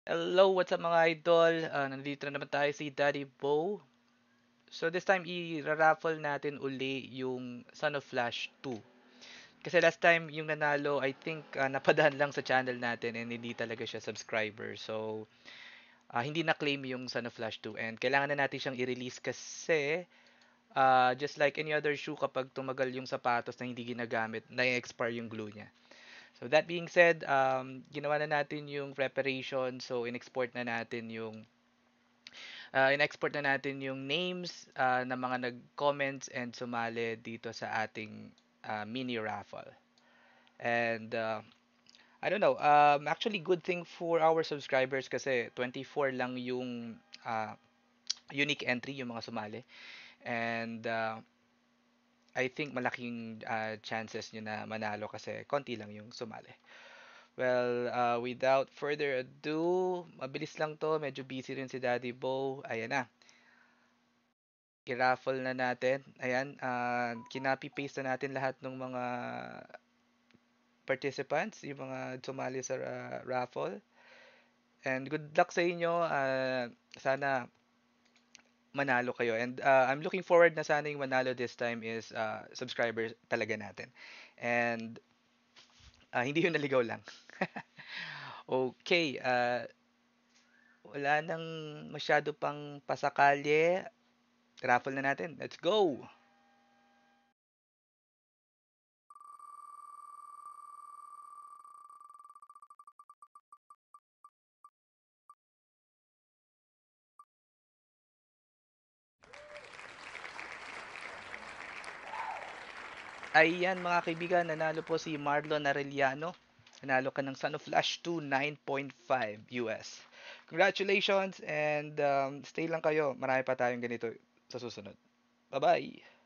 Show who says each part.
Speaker 1: Hello, what's up mga idol? Nandito na naman tayo si Daddy Bo. So this time i-raffle natin uli yung Son of Flash 2. Kasi last time yung nanalo, I think napadaan lang sa channel natin and hindi talaga siya subscriber. So hindi na-claim yung Son of Flash 2 and kailangan na natin siyang i-release kasi just like any other shoe kapag tumagal yung sapatos na hindi ginagamit, na-expire yung glue niya. So that being said, ginawa na natin yung preparation. So in-export na natin yung in-export na natin yung names ng mga nag-comments and sumali dito sa ating mini raffle. And I don't know, actually good thing for our subscribers kasi 24 lang yung uh, unique entry yung mga sumali. And I think malaking chances nyo na manalo kasi konti lang yung sumali. Well, without further ado, mabilis lang to. Medyo busy rin si Daddy Bo. Ayan na. I-raffle na natin. Ayan, kinopy-paste na natin lahat ng mga participants, yung mga sumali sa raffle. And good luck sa inyo. Sana manalo kayo. And I'm looking forward na sana yung manalo this time is subscribers talaga natin. And hindi yung naligaw lang. Okay, wala nang masyado pang pasakalye. Raffle na natin. Let's go! Ayan mga kaibigan, nanalo po si Marlon Arellano. Nanalo ka ng Son of Flash 2 9.5 US. Congratulations and stay lang kayo. Marami pa tayong ganito sa susunod. Bye-bye!